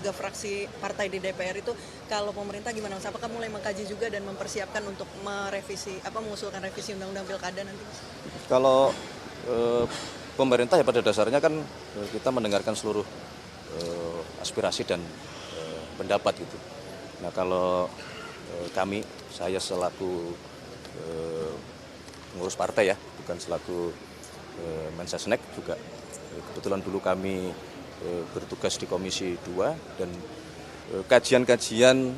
juga fraksi partai di DPR itu, kalau pemerintah gimana Mas? Apakah mulai mengkaji juga dan mempersiapkan untuk mengusulkan revisi Undang-Undang Pilkada nanti Mas? Kalau pemerintah ya pada dasarnya kan kita mendengarkan seluruh aspirasi dan pendapat gitu. Nah kalau saya selaku pengurus partai ya, bukan selaku Mensesnek juga. Kebetulan dulu kami bertugas di Komisi 2 dan kajian-kajian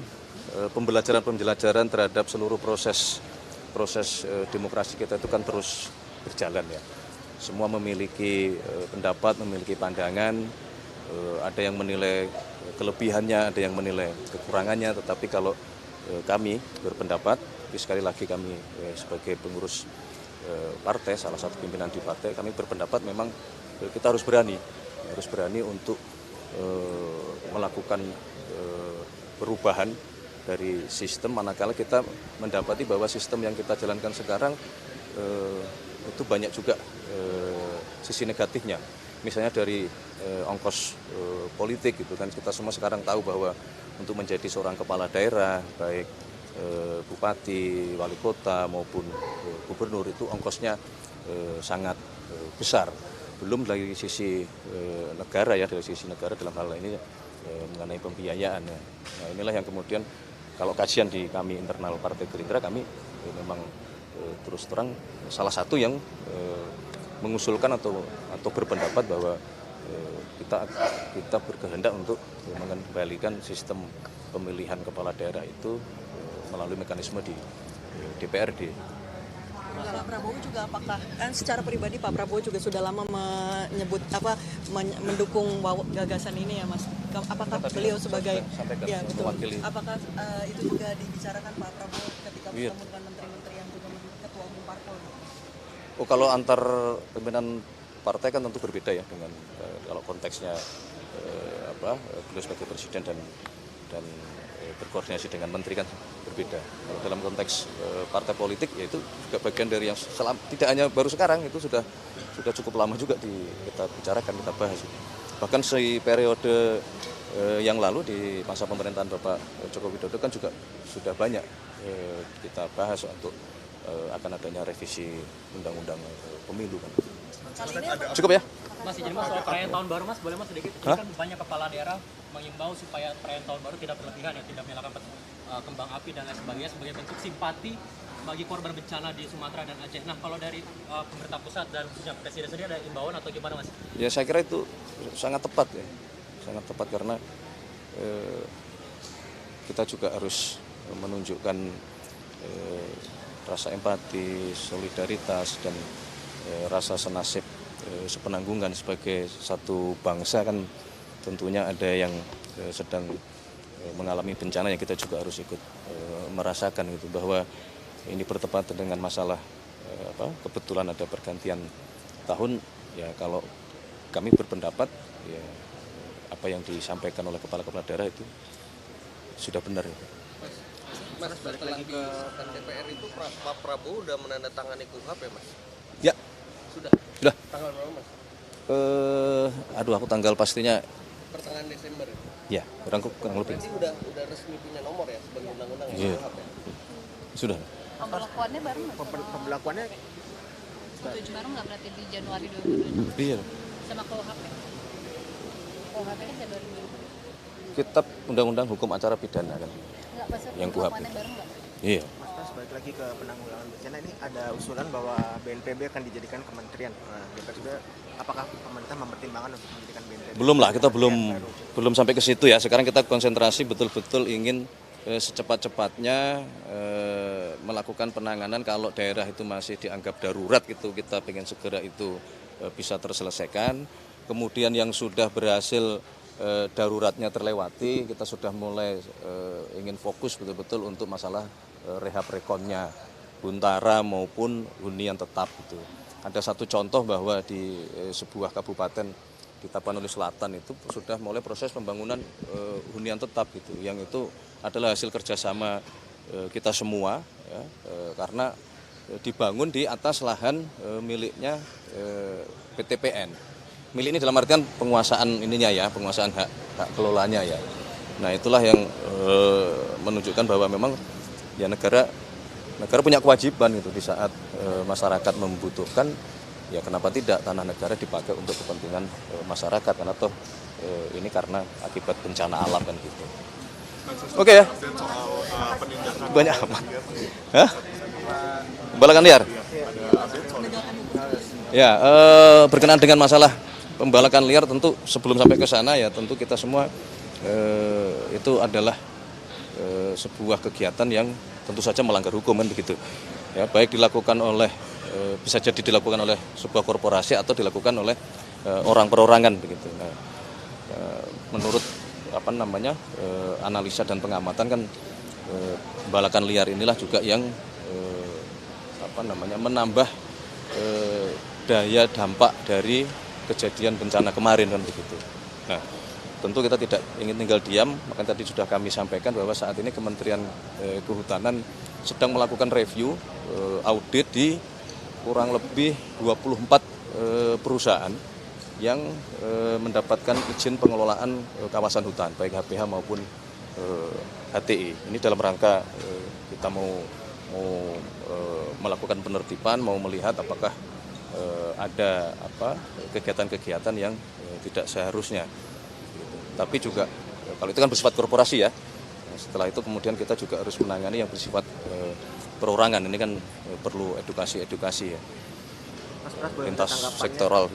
pembelajaran terhadap seluruh proses demokrasi kita itu kan terus berjalan ya. Semua memiliki pendapat, memiliki pandangan, ada yang menilai kelebihannya, ada yang menilai kekurangannya, tetapi kalau kami berpendapat, sekali lagi kami sebagai pengurus partai, salah satu pimpinan di partai, kami berpendapat memang kita harus berani untuk melakukan perubahan dari sistem, manakala kita mendapati bahwa sistem yang kita jalankan sekarang itu banyak juga sisi negatifnya. Misalnya dari ongkos politik gitu kan, kita semua sekarang tahu bahwa untuk menjadi seorang kepala daerah, baik bupati, wali kota maupun gubernur itu ongkosnya sangat besar. Belum dari sisi negara ya, dari sisi negara dalam hal ini mengenai pembiayaan. Nah inilah yang kemudian kalau kajian di kami internal Partai Gerindra, kami memang terus terang salah satu yang mengusulkan atau berpendapat bahwa kita berkehendak untuk mengembalikan sistem pemilihan kepala daerah itu melalui mekanisme di DPRD. Pak Prabowo juga apakah secara pribadi Pak Prabowo juga sudah lama mendukung gagasan ini ya Mas? Apakah beliau sebagai ya betul? Apakah itu juga dibicarakan Pak Prabowo ketika bertemu dengan menteri-menteri yang juga ketua umum parpol? Oh kalau antar pimpinan partai kan tentu berbeda ya dengan kalau konteksnya beliau sebagai presiden dan berkoordinasi dengan menteri kan berbeda. Kalau dalam konteks partai politik ya itu juga bagian dari yang tidak hanya baru sekarang, itu sudah cukup lama juga kita bicarakan, kita bahas. Bahkan si periode yang lalu di masa pemerintahan Bapak Joko Widodo kan juga sudah banyak kita bahas untuk akan adanya revisi undang-undang pemilu kan. Cukup ya? Mas, jadi Mas soal perayaan tahun baru Mas, boleh Mas sedikit? Ini kan banyak kepala daerah mengimbau supaya perayaan tahun baru tidak berlebihan ya, tidak menyalakan kembang api dan lain sebagainya sebagai bentuk simpati bagi korban bencana di Sumatera dan Aceh. Nah kalau dari pemerintah pusat dan khususnya Presiden sendiri ada imbauan atau gimana Mas? Ya saya kira itu sangat tepat ya, sangat tepat karena kita juga harus menunjukkan rasa empati, solidaritas dan rasa senasib sepenanggungan sebagai satu bangsa kan tentunya ada yang sedang mengalami bencana yang kita juga harus ikut merasakan gitu, bahwa ini bertepatan dengan masalah kebetulan ada pergantian tahun ya. Kalau kami berpendapat ya apa yang disampaikan oleh kepala-kepala daerah itu sudah benar ya. Mas, balik lagi ke DPR itu Pak Prabowo udah menandatangani KUHP ya Mas? Ya. Sudah? Sudah. Tanggal berapa Mas? Aku tanggal pastinya. Pertengahan Desember ya? Ya, kurang lebih. Berarti udah resmi punya nomor ya sebagai undang-undang ya? KUHP ya? Sudah. Pemberlakuannya baru nggak? Pemberlakuannya Setuju baru nggak berarti di Januari 2022? Iya. Sama KUHP? KUHP kan Januari 2022? Kitab Undang-Undang Hukum Acara Pidana kan. Nggak, maksudnya Yang KUHP. pemberlakuannya baru nggak? Iya. Mas, balik lagi ke penanggulangan bencana, ini ada usulan bahwa BNPB akan dijadikan kementerian. Nah, DPR juga, apakah pemerintah mempertimbangkan untuk menjadikan BNPB? Belum lah, kita belum sampai ke situ ya. Sekarang kita konsentrasi betul-betul ingin secepat-cepatnya melakukan penanganan. Kalau daerah itu masih dianggap darurat gitu, kita pengen segera itu bisa terselesaikan. Kemudian yang sudah berhasil daruratnya terlewati, kita sudah mulai ingin fokus betul-betul untuk masalah rehab rekonnya Huntara maupun hunian tetap gitu. Ada satu contoh bahwa di sebuah kabupaten di Tapanuli Selatan itu sudah mulai proses pembangunan hunian tetap gitu, yang itu adalah hasil kerjasama kita semua ya, karena dibangun di atas lahan miliknya PTPN. Milik ini dalam artian penguasaan ininya ya, penguasaan hak kelolanya ya. Nah itulah yang menunjukkan bahwa memang ya negara punya kewajiban itu di saat masyarakat membutuhkan, ya kenapa tidak tanah negara dipakai untuk kepentingan masyarakat, karena toh ini karena akibat bencana alam kan gitu. Oke ya. Banyak amat. Hah? Pembalakan liar. Ya, berkenaan dengan masalah pembalakan liar, tentu sebelum sampai ke sana ya tentu kita semua itu adalah sebuah kegiatan yang tentu saja melanggar hukum kan begitu. Ya, baik dilakukan oleh bisa jadi dilakukan oleh sebuah korporasi atau dilakukan oleh orang perorangan begitu. Nah, menurut analisa dan pengamatan kan pembalakan liar inilah juga yang menambah daya dampak dari kejadian bencana kemarin kan begitu. Nah, tentu kita tidak ingin tinggal diam, maka tadi sudah kami sampaikan bahwa saat ini Kementerian Kehutanan sedang melakukan review audit di kurang lebih 24 perusahaan yang mendapatkan izin pengelolaan kawasan hutan, baik HPH maupun HTI. Ini dalam rangka kita mau melakukan penertiban, mau melihat apakah ada kegiatan-kegiatan yang tidak seharusnya. Tapi juga kalau itu kan bersifat korporasi ya. Setelah itu kemudian kita juga harus menangani yang bersifat perorangan. Ini kan perlu edukasi ya. Mas Pras, boleh Lintas tanggapannya? sektoral.